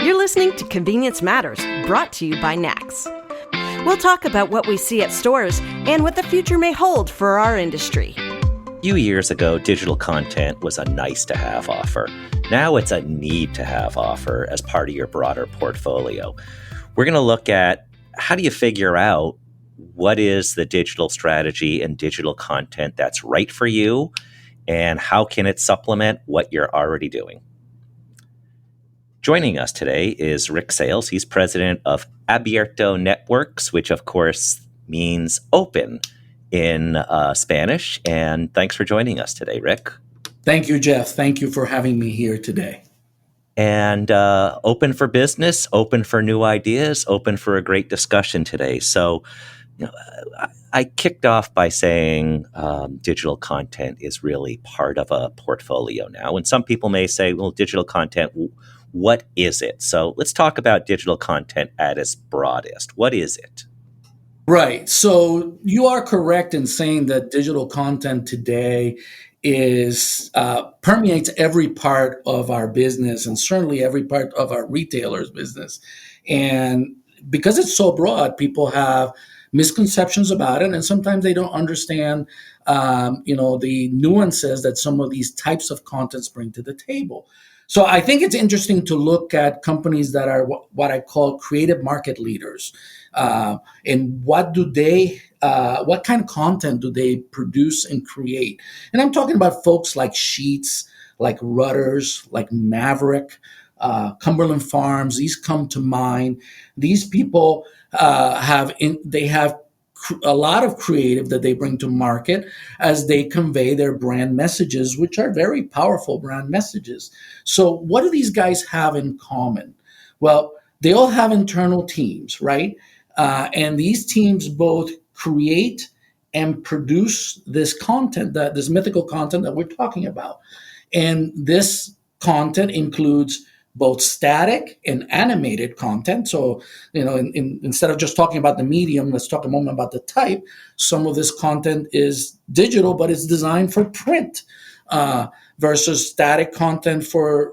You're listening to Convenience Matters, brought to you by Nax. We'll talk about what we see at stores and what the future may hold for our industry. A few years ago, digital content was a nice-to-have offer. Now it's a need-to-have offer as part of your broader portfolio. We're going to look at how do you figure out what is the digital strategy and digital content that's right for you, and how can it supplement what you're already doing. Joining us today is Rick Sales. He's president of Abierto Networks, which of course means open in Spanish. And thanks for joining us today, Rick. Thank you, Jeff. Thank you for having me here today. And open for business, open for new ideas, open for a great discussion today. So, I kicked off by saying digital content is really part of a portfolio now. And some people may say, well, digital content, what is it? So let's talk about digital content at its broadest. What is it? Right. So you are correct in saying that digital content today is permeates every part of our business and certainly every part of our retailers' business. And because it's so broad, people have misconceptions about it, and sometimes they don't understand, the nuances that some of these types of contents bring to the table. So I think it's interesting to look at companies that are what I call creative market leaders, and what kind of content do they produce and create? And I'm talking about folks like Sheetz, like Rudders, like Maverick, Cumberland Farms. These come to mind. These people have a lot of creative that they bring to market as they convey their brand messages, which are very powerful brand messages. So what do these guys have in common? Well, they all have internal teams, right? And these teams both create and produce this content, this mythical content that we're talking about. And this content includes both static and animated content. So, instead of just talking about the medium, let's talk a moment about the type. Some of this content is digital, but it's designed for print, versus static content for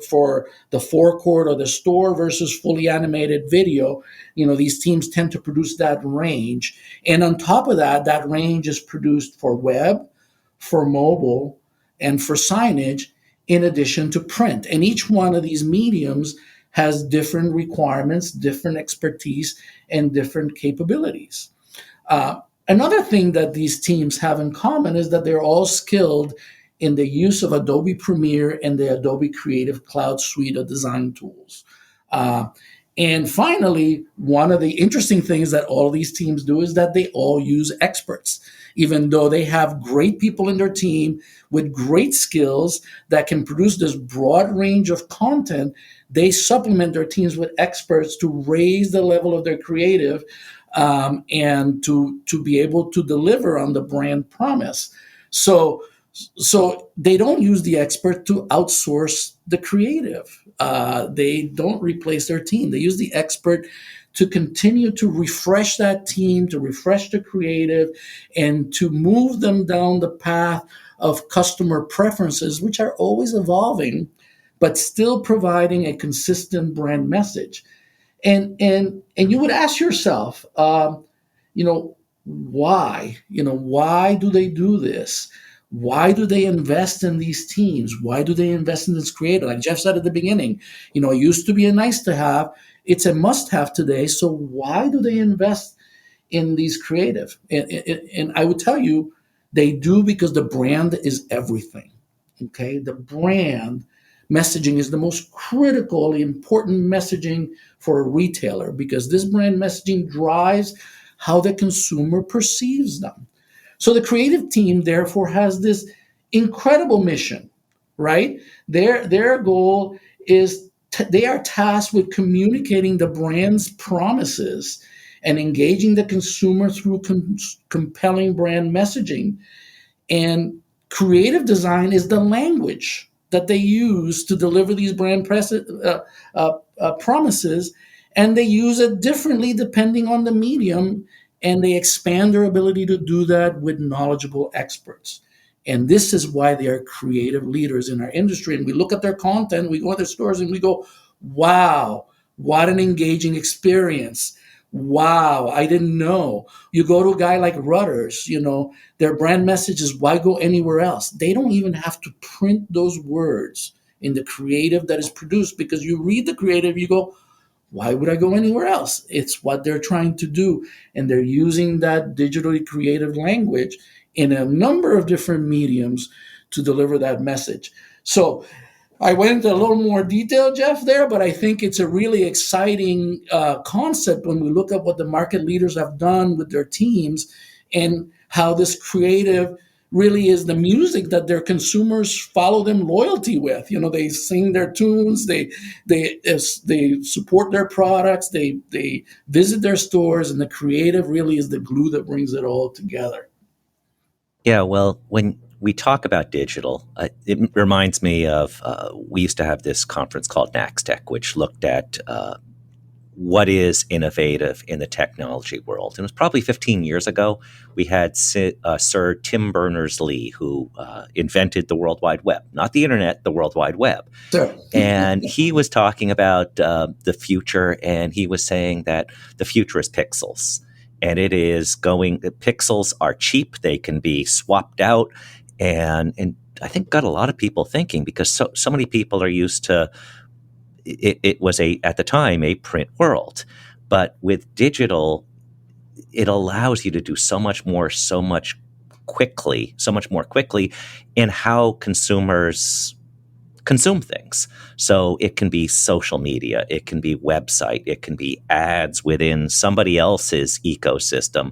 the forecourt or the store versus fully animated video. These teams tend to produce that range. And on top of that, that range is produced for web, for mobile, and for signage, in addition to print. And each one of these mediums has different requirements, different expertise, and different capabilities. Another thing that these teams have in common is that they're all skilled in the use of Adobe Premiere and the Adobe Creative Cloud suite of design tools. And finally, one of the interesting things that all of these teams do is that they all use experts. Even though they have great people in their team with great skills that can produce this broad range of content, they supplement their teams with experts to raise the level of their creative, and to be able to deliver on the brand promise. So they don't use the expert to outsource the creative. They don't replace their team. They use the expert to continue to refresh that team, to refresh the creative, and to move them down the path of customer preferences, which are always evolving, but still providing a consistent brand message. And you would ask yourself, why? Why do they do this? Why do they invest in these teams? Why do they invest in this creative? Like Jeff said at the beginning, it used to be a nice to have. It's a must have today. So why do they invest in these creative? And I would tell you, they do because the brand is everything. Okay. The brand messaging is the most critical, important messaging for a retailer, because this brand messaging drives how the consumer perceives them. So the creative team, therefore, has this incredible mission, right? Their goal is they are tasked with communicating the brand's promises and engaging the consumer through compelling brand messaging. And creative design is the language that they use to deliver these brand promises, and they use it differently depending on the medium, and they expand their ability to do that with knowledgeable experts. And this is why they are creative leaders in our industry. And we look at their content, we go to their stores and we go, wow, What an engaging experience. Wow, I didn't know. You go to a guy like Rudders, their brand message is why go anywhere else? They don't even have to print those words in the creative that is produced, because you read the creative, you go, why would I go anywhere else? It's what they're trying to do. And they're using that digitally creative language in a number of different mediums to deliver that message. So I went into a little more detail, Jeff, there, but I think it's a really exciting concept when we look at what the market leaders have done with their teams and how this creative really is the music that their consumers follow them loyalty with. They sing their tunes, they support their products, they visit their stores, and the creative really is the glue that brings it all together. Yeah, well, when we talk about digital, it reminds me of we used to have this conference called NACSTech, which looked at what is innovative in the technology world. And it was probably 15 years ago. We had Sir Tim Berners-Lee, who invented the World Wide Web, not the internet, the World Wide Web. Sure. And he was talking about the future, and he was saying that the future is pixels. And it is pixels are cheap, they can be swapped out, and I think got a lot of people thinking, because so many people are used to it was at the time a print world, but with digital, it allows you to do so much more quickly in how consumers consume things. So it can be social media, it can be website, it can be ads within somebody else's ecosystem.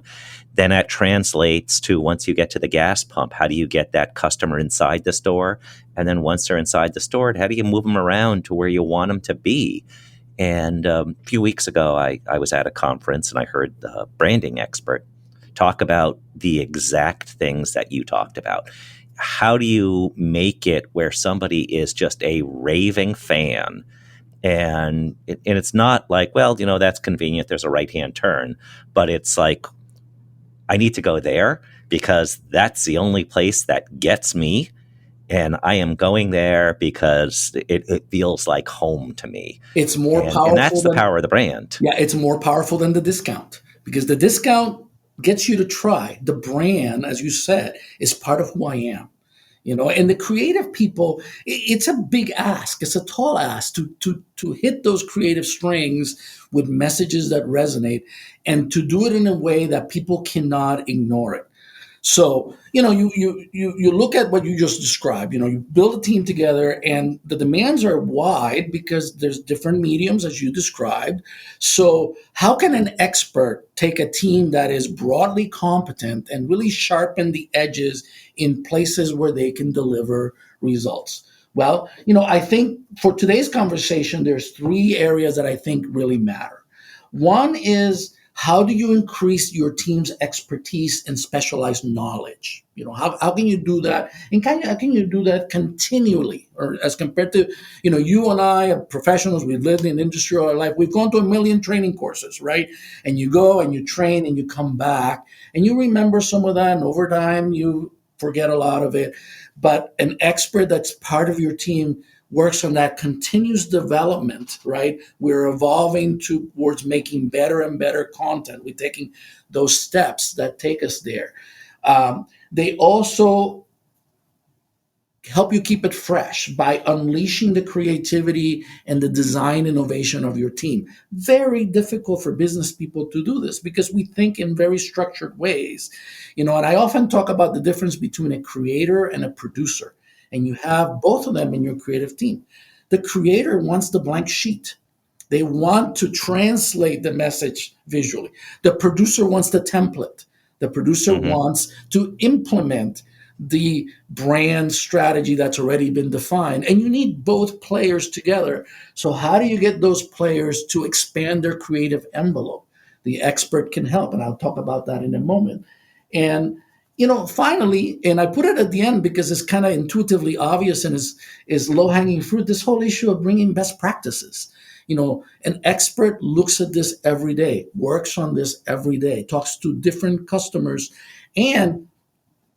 Then that translates to, once you get to the gas pump, how do you get that customer inside the store? And then once they're inside the store, how do you move them around to where you want them to be? And a few weeks ago, I was at a conference and I heard the branding expert talk about the exact things that you talked about. How do you make it where somebody is just a raving fan? And it's not like, well, that's convenient, there's a right-hand turn. But it's like, I need to go there because that's the only place that gets me. And I am going there because it feels like home to me. It's more powerful. And that's the power of the brand. Yeah, it's more powerful than the discount, because the discount gets you to try. The brand, as you said, is part of who I am. And the creative people, it's a big ask. It's a tall ask to hit those creative strings with messages that resonate, and to do it in a way that people cannot ignore it. So, you look at what you just described, you build a team together, and the demands are wide because there's different mediums, as you described. So how can an expert take a team that is broadly competent and really sharpen the edges in places where they can deliver results? Well, I think for today's conversation, there's 3 areas that I think really matter. One is, how do you increase your team's expertise and specialized knowledge? How can you do that? And how can you do that continually? Or as compared to, you and I are professionals, we've lived in industry all our life. We've gone to 1 million training courses, right? And you go and you train and you come back and you remember some of that. And over time, you forget a lot of it. But an expert that's part of your team works on that continuous development, right? We're evolving towards making better and better content. We're taking those steps that take us there. They also help you keep it fresh by unleashing the creativity and the design innovation of your team. Very difficult for business people to do this because we think in very structured ways. And I often talk about the difference between a creator and a producer. And you have both of them in your creative team. The creator wants the blank sheet. They want to translate the message visually. The producer wants the template. The producer wants to implement the brand strategy that's already been defined. And you need both players together. So how do you get those players to expand their creative envelope? The expert can help, and I'll talk about that in a moment. And finally, and I put it at the end because it's kind of intuitively obvious and is low-hanging fruit, this whole issue of bringing best practices. An expert looks at this every day, works on this every day, talks to different customers, and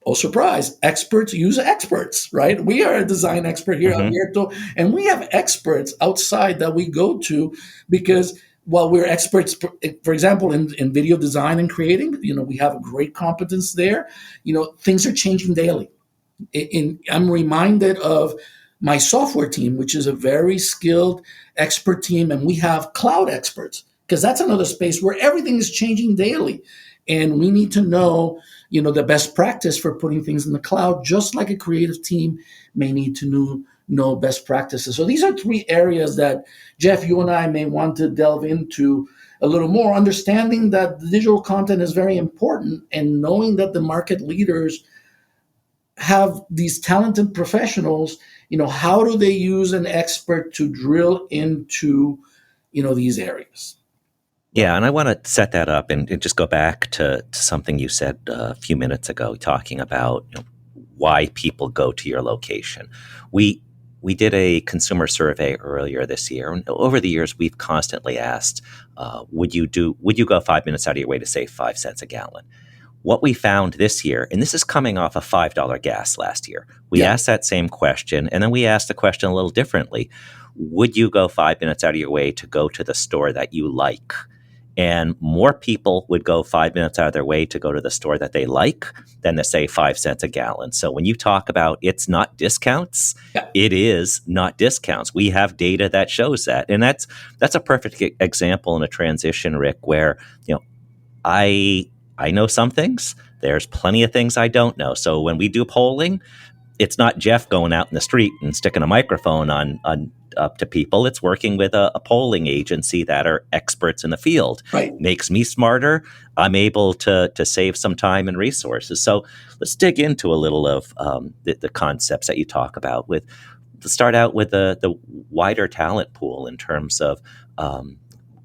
oh, surprise, experts use experts, right? We are a design expert here at Hmm. Abierto, and we have experts outside that we go to because while we're experts, for example, in video design and creating, we have a great competence there. Things are changing daily. I'm reminded of my software team, which is a very skilled expert team, and we have cloud experts because that's another space where everything is changing daily, and we need to know the best practice for putting things in the cloud, just like a creative team may need to know best practices. So these are three areas that Jeff, you and I may want to delve into a little more, understanding that the digital content is very important and knowing that the market leaders have these talented professionals. How do they use an expert to drill into these areas? Yeah, and I want to set that up and just go back to something you said a few minutes ago, talking about why people go to your location. We did a consumer survey earlier this year, and over the years we've constantly asked, would you go 5 minutes out of your way to save 5 cents a gallon? What we found this year, and this is coming off of $5 gas last year, we Yeah. asked that same question, and then we asked the question a little differently. Would you go 5 minutes out of your way to go to the store that you like? And more people would go 5 minutes out of their way to go to the store that they like than to say 5 cents a gallon. So when you talk about it's not discounts, Yeah. it is not discounts. We have data that shows that. And that's a perfect example in a transition, Rick, where I know some things. There's plenty of things I don't know. So when we do polling, it's not Jeff going out in the street and sticking a microphone on up to people. It's working with a polling agency that are experts in the field. Right. Makes me smarter. I'm able to save some time and resources. So let's dig into a little of the concepts that you talk about. Let's start out with the wider talent pool in terms of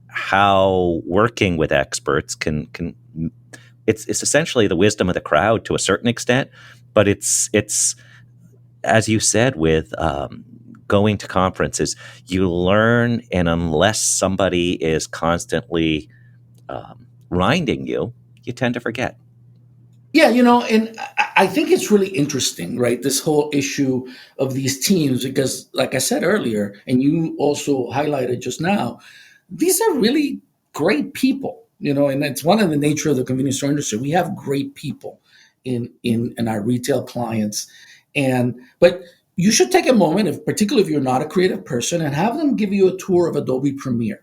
how working with experts can it's essentially the wisdom of the crowd to a certain extent, but it's as you said with going to conferences, you learn, and unless somebody is constantly reminding you, you tend to forget. Yeah, and I think it's really interesting, right? This whole issue of these teams, because like I said earlier, and you also highlighted just now, these are really great people, and it's one of the nature of the convenience store industry. We have great people in our retail clients. But you should take a moment, particularly if you're not a creative person, and have them give you a tour of Adobe Premiere.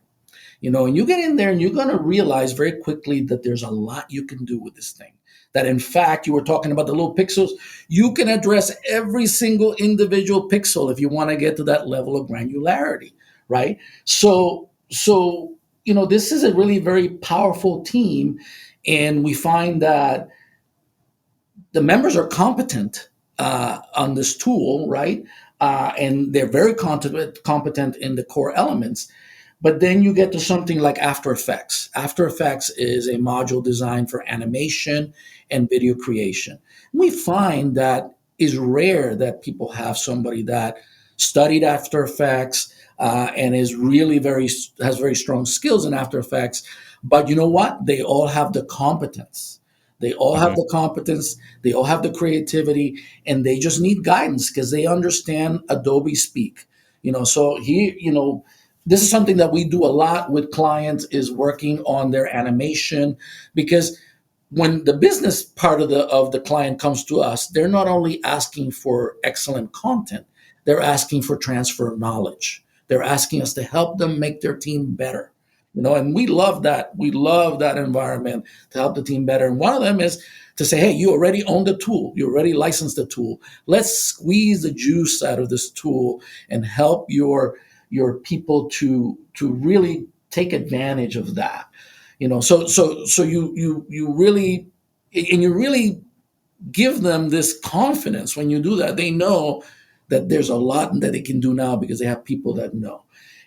And you get in there and you're going to realize very quickly that there's a lot you can do with this thing. That in fact, you were talking about the little pixels, you can address every single individual pixel if you want to get to that level of granularity, right? So this is a really very powerful team. And we find that the members are competent on this tool, right? And they're very competent in the core elements. But then you get to something like After Effects. After Effects is a module designed for animation and video creation. We find that is rare that people have somebody that studied After Effects and is really has very strong skills in After Effects. But you know what? They all have the competence. They all have the competence. They all have the creativity, and they just need guidance because they understand Adobe speak. So here, this is something that we do a lot with clients, is working on their animation, because when the business part of the client comes to us, they're not only asking for excellent content, they're asking for transfer of knowledge. They're asking us to help them make their team better. And we love that. We love that environment to help the team better. And one of them is to say, hey, you already own the tool. You already licensed the tool. Let's squeeze the juice out of this tool and help your people to really take advantage of that. So you really give them this confidence. When you do that, they know that there's a lot that they can do now because they have people that know.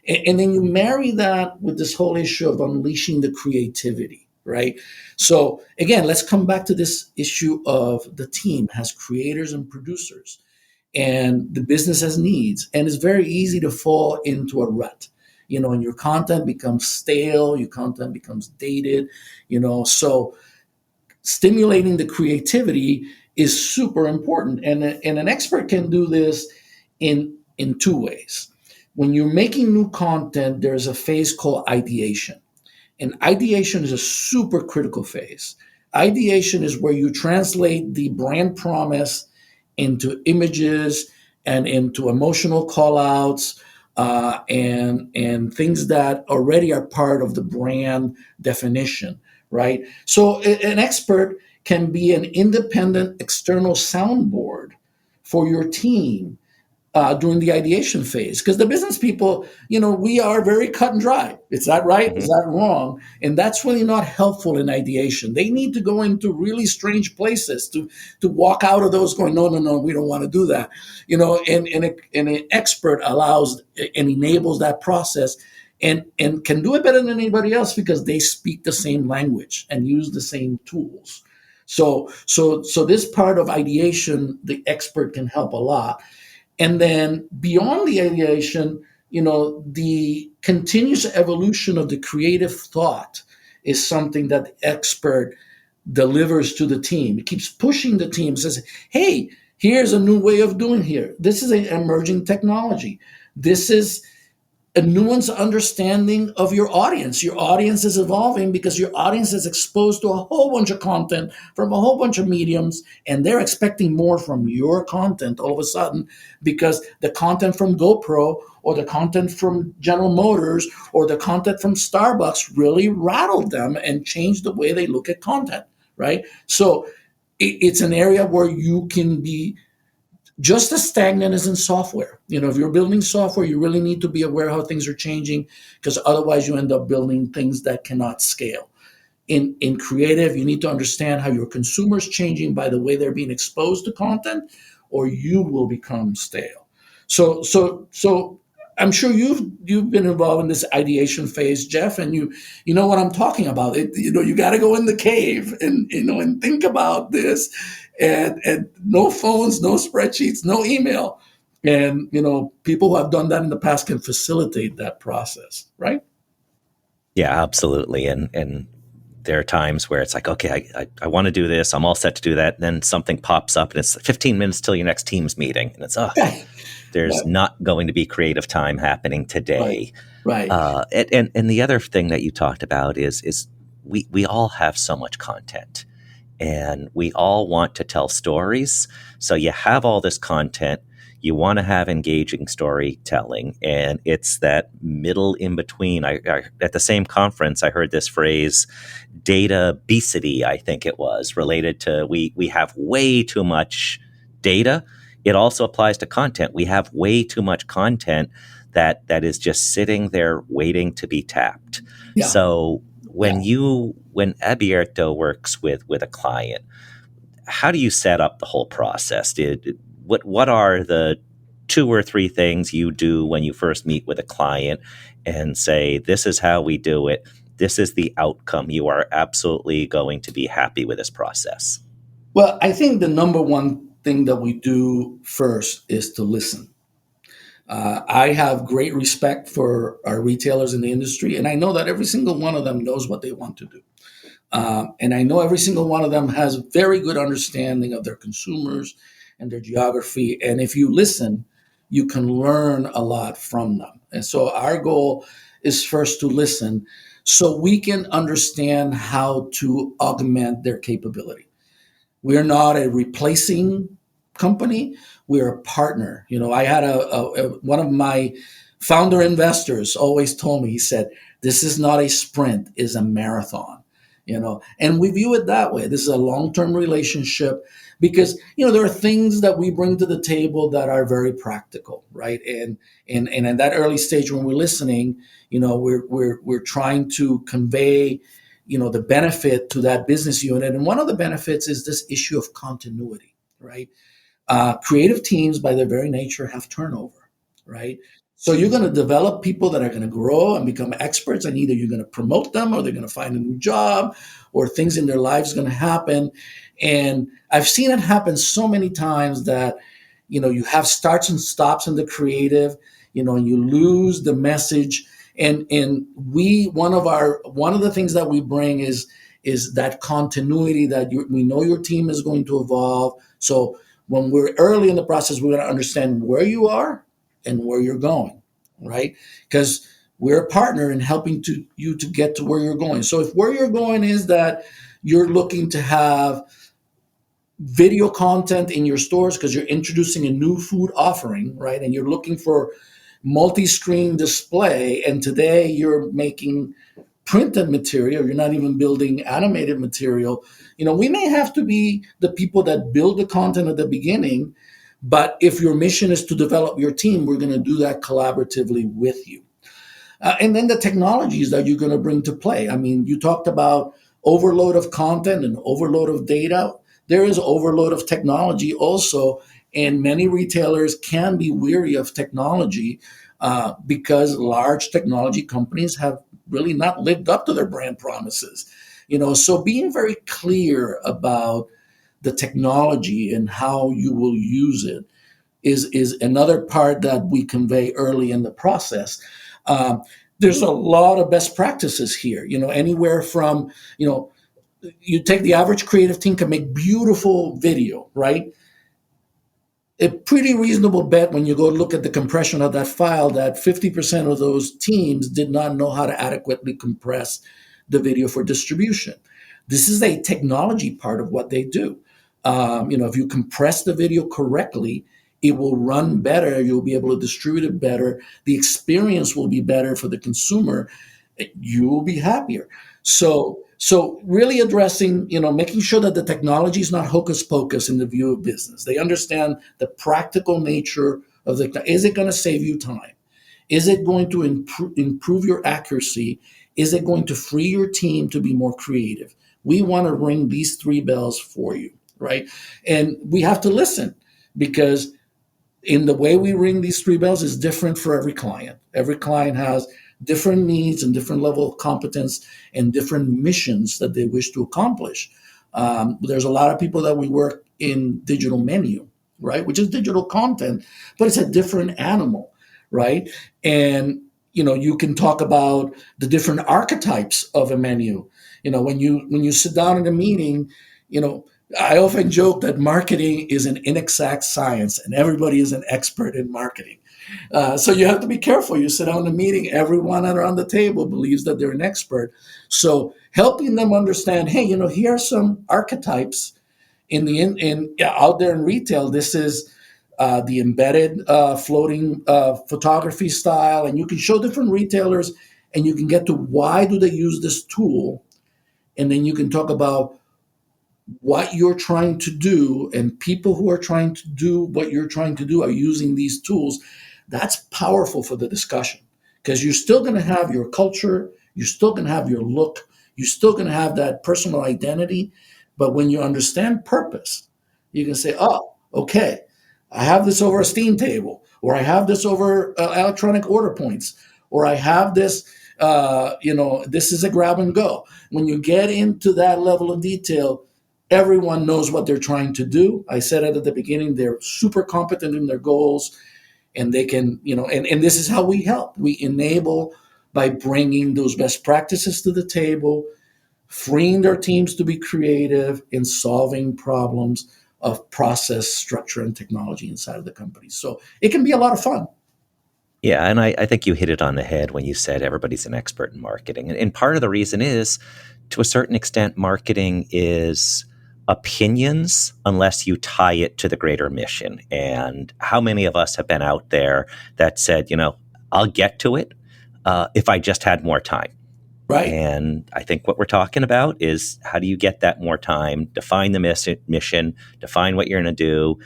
And then you marry that with this whole issue of unleashing the creativity, right? So again, let's come back to this issue of the team has creators and producers, and the business has needs, and it's very easy to fall into a rut, and your content becomes stale, your content becomes dated, so stimulating the creativity is super important. And an expert can do this in two ways. When you're making new content, there's a phase called ideation. And ideation is a super critical phase. Ideation is where you translate the brand promise into images and into emotional call outs, and things that already are part of the brand definition, right? So an expert can be an independent external soundboard for your team during the ideation phase, because the business people, we are very cut and dry. Is that right? Is Hmm. that wrong? And that's really not helpful in ideation. They need to go into really strange places to walk out of those going, no, no, no, we don't want to do that. And an expert allows and enables that process, and can do it better than anybody else because they speak the same language and use the same tools. So this part of ideation, the expert can help a lot. And then beyond the ideation, the continuous evolution of the creative thought is something that the expert delivers to the team. It keeps pushing the team, says, hey, here's a new way of doing here. This is an emerging technology. This is a nuanced understanding of your audience. Your audience is evolving because your audience is exposed to a whole bunch of content from a whole bunch of mediums, and they're expecting more from your content all of a sudden because the content from GoPro or the content from General Motors or the content from Starbucks really rattled them and changed the way they look at content, right? So it's an area where you can be just as stagnant as in software. If you're building software, you really need to be aware how things are changing, because otherwise you end up building things that cannot scale. In creative, you need to understand how your consumers changing by the way they're being exposed to content, or you will become stale. So I'm sure you've been involved in this ideation phase, Jeff, and you know what I'm talking about. You got to go in the cave and think about this, and no phones, no spreadsheets, no email, and people who have done that in the past can facilitate that process, right? Yeah, absolutely. And there are times where it's like, okay, I want to do this. I'm all set to do that. And then something pops up and it's 15 minutes till your next team's meeting. And it's, there's Right, not going to be creative time happening right, today. right. And the other thing that you talked about is we all have so much content and we all want to tell stories. So you have all this content. You want to have engaging storytelling, and it's that middle in between. At the same conference, I heard this phrase, data obesity, I think it was, related to we have way too much data. It also applies to content. We have way too much content that is just sitting there waiting to be tapped. Yeah, So yeah. when Abierto works with a client, how do you set up the whole process? What are the 2 or 3 things you do when you first meet with a client and say, this is how we do it, this is the outcome, you are absolutely going to be happy with this process? Well, I think the number one thing that we do first is to listen. I have great respect for our retailers in the industry, and I know that every single one of them knows what they want to do. And I know every single one of them has a very good understanding of their consumers and their geography. And if you listen, you can learn a lot from them. And so our goal is first to listen so we can understand how to augment their capability. We're not a replacing company. We're a partner. I had one of my founder investors always told me, he said, this is not a sprint, it's a marathon. And we view it that way. This is a long-term relationship because, there are things that we bring to the table that are very practical, right? And in that early stage when we're listening, we're trying to convey the benefit to that business unit. And one of the benefits is this issue of continuity, right? Creative teams, by their very nature, have turnover, right? So you're going to develop people that are going to grow and become experts, and either you're going to promote them or they're going to find a new job or things in their lives going to happen. And I've seen it happen so many times that, you have starts and stops in the creative, and you lose the message. And one of the things that we bring is is that continuity that we know your team is going to evolve. So when we're early in the process, we're going to understand where you are and where you're going, right? Because we're a partner in helping you to get to where you're going. So if where you're going is that you're looking to have video content in your stores because you're introducing a new food offering, right? And you're looking for multi-screen display, and today you're making printed material, you're not even building animated material. We may have to be the people that build the content at the beginning, but if your mission is to develop your team, we're going to do that collaboratively with you. And then the technologies that you're going to bring to play. I mean, you talked about overload of content and overload of data. There is overload of technology also, and many retailers can be weary of technology because large technology companies have really not lived up to their brand promises. So being very clear about the technology and how you will use it is another part that we convey early in the process. There's a lot of best practices here, anywhere from, you take the average creative team can make beautiful video, right? A pretty reasonable bet when you go look at the compression of that file that 50% of those teams did not know how to adequately compress the video for distribution. This is a technology part of what they do. If you compress the video correctly, it will run better. You'll be able to distribute it better. The experience will be better for the consumer. You will be happier. So really addressing, making sure that the technology is not hocus pocus in the view of business. They understand the practical nature of is it going to save you time? Is it going to improve your accuracy? Is it going to free your team to be more creative? We want to ring these three bells for you, right? And we have to listen because in the way we ring these three bells is different for every client. Every client has different needs and different level of competence and different missions that they wish to accomplish. There's a lot of people that we work in digital menu, right, which is digital content, but it's a different animal, right? And you can talk about the different archetypes of a menu. When you sit down in a meeting, I often joke that marketing is an inexact science and everybody is an expert in marketing. So you have to be careful. You sit down in a meeting, everyone around the table believes that they're an expert. So helping them understand, hey, here are some archetypes out there in retail. This is the embedded floating photography style, and you can show different retailers and you can get to why do they use this tool. And then you can talk about what you're trying to do, and people who are trying to do what you're trying to do are using these tools. That's powerful for the discussion because you're still going to have your culture, you're still going to have your look, you're still going to have that personal identity. But when you understand purpose, you can say, oh, okay, I have this over a Steam table, or I have this over electronic order points, or I have this, this is a grab and go. When you get into that level of detail, everyone knows what they're trying to do. I said it at the beginning, they're super competent in their goals, and they can, and this is how we help. We enable by bringing those best practices to the table, freeing their teams to be creative in solving problems of process, structure, and technology inside of the company. So it can be a lot of fun. Yeah, and I think you hit it on the head when you said everybody's an expert in marketing. And part of the reason is, to a certain extent, marketing is opinions unless you tie it to the greater mission. And how many of us have been out there that said, I'll get to it if I just had more time. Right. And I think what we're talking about is how do you get that more time, define the mission, define what you're going to do,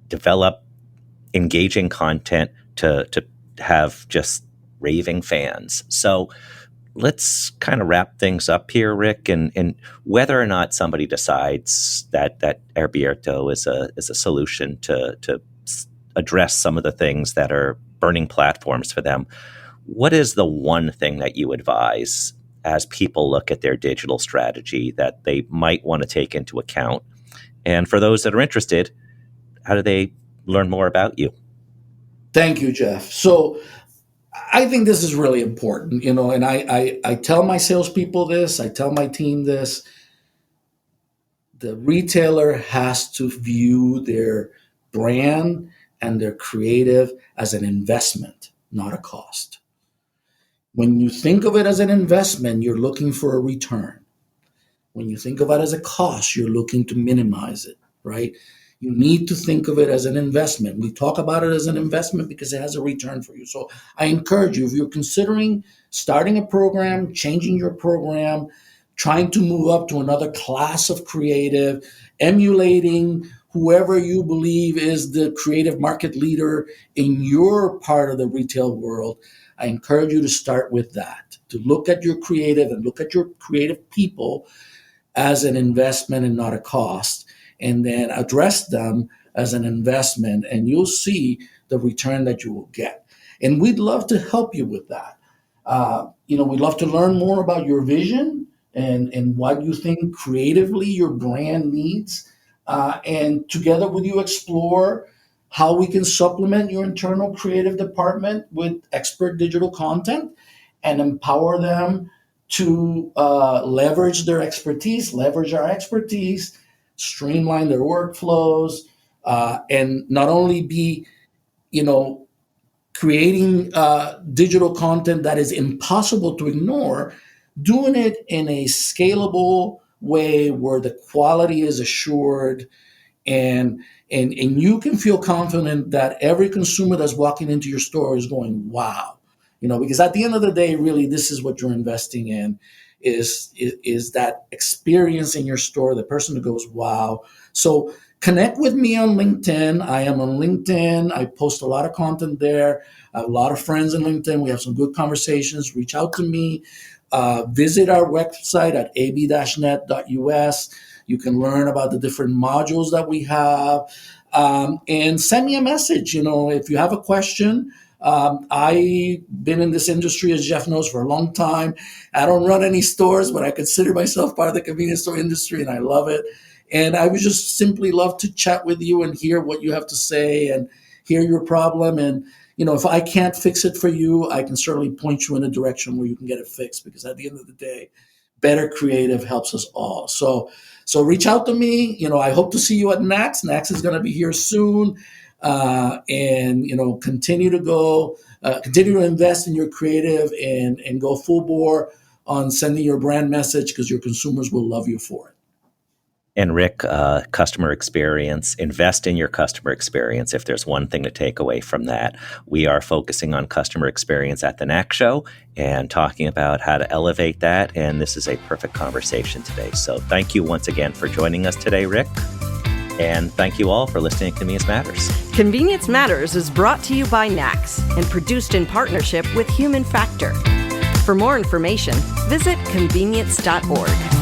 develop engaging content to have just raving fans. So let's kind of wrap things up here, Rick, and whether or not somebody decides that Abierto is a solution to address some of the things that are burning platforms for them. What is the one thing that you advise as people look at their digital strategy that they might want to take into account? And for those that are interested, how do they learn more about you? Thank you, Jeff. So I think this is really important, and I tell my salespeople this, I tell my team this. The retailer has to view their brand and their creative as an investment, not a cost. When you think of it as an investment, you're looking for a return. When you think of it as a cost, you're looking to minimize it, right? You need to think of it as an investment. We talk about it as an investment because it has a return for you. So I encourage you, if you're considering starting a program, changing your program, trying to move up to another class of creative, emulating whoever you believe is the creative market leader in your part of the retail world, I encourage you to start with that, to look at your creative and look at your creative people as an investment and not a cost, and then address them as an investment, and you'll see the return that you will get. And we'd love to help you with that. We'd love to learn more about your vision and what you think creatively your brand needs, and together with you explore how we can supplement your internal creative department with expert digital content and empower them to leverage their expertise, leverage our expertise, streamline their workflows, and not only be, creating digital content that is impossible to ignore, doing it in a scalable way where the quality is assured, and you can feel confident that every consumer that's walking into your store is going, wow. Because at the end of the day, really, this is what you're investing in, is that experience in your store, the person who goes, wow. So connect with me on LinkedIn. I am on LinkedIn. I post a lot of content there. I have a lot of friends on LinkedIn. We have some good conversations. Reach out to me. Visit our website at ab-net.us. You can learn about the different modules that we have. And send me a message. If you have a question. I've been in this industry, as Jeff knows, for a long time. I don't run any stores, but I consider myself part of the convenience store industry, and I love it. And I would just simply love to chat with you and hear what you have to say and hear your problem. And, if I can't fix it for you, I can certainly point you in a direction where you can get it fixed, because at the end of the day, better creative helps us all. So reach out to me. I hope to see you at NACS. NACS is going to be here soon. And continue to invest in your creative and go full bore on sending your brand message, because your consumers will love you for it. And Rick, customer experience, invest in your customer experience. If there's one thing to take away from that, we are focusing on customer experience at the NAC show and talking about how to elevate that. And this is a perfect conversation today. So thank you once again for joining us today, Rick. And thank you all for listening to Convenience Matters. Convenience Matters is brought to you by NACS and produced in partnership with Human Factor. For more information, visit convenience.org.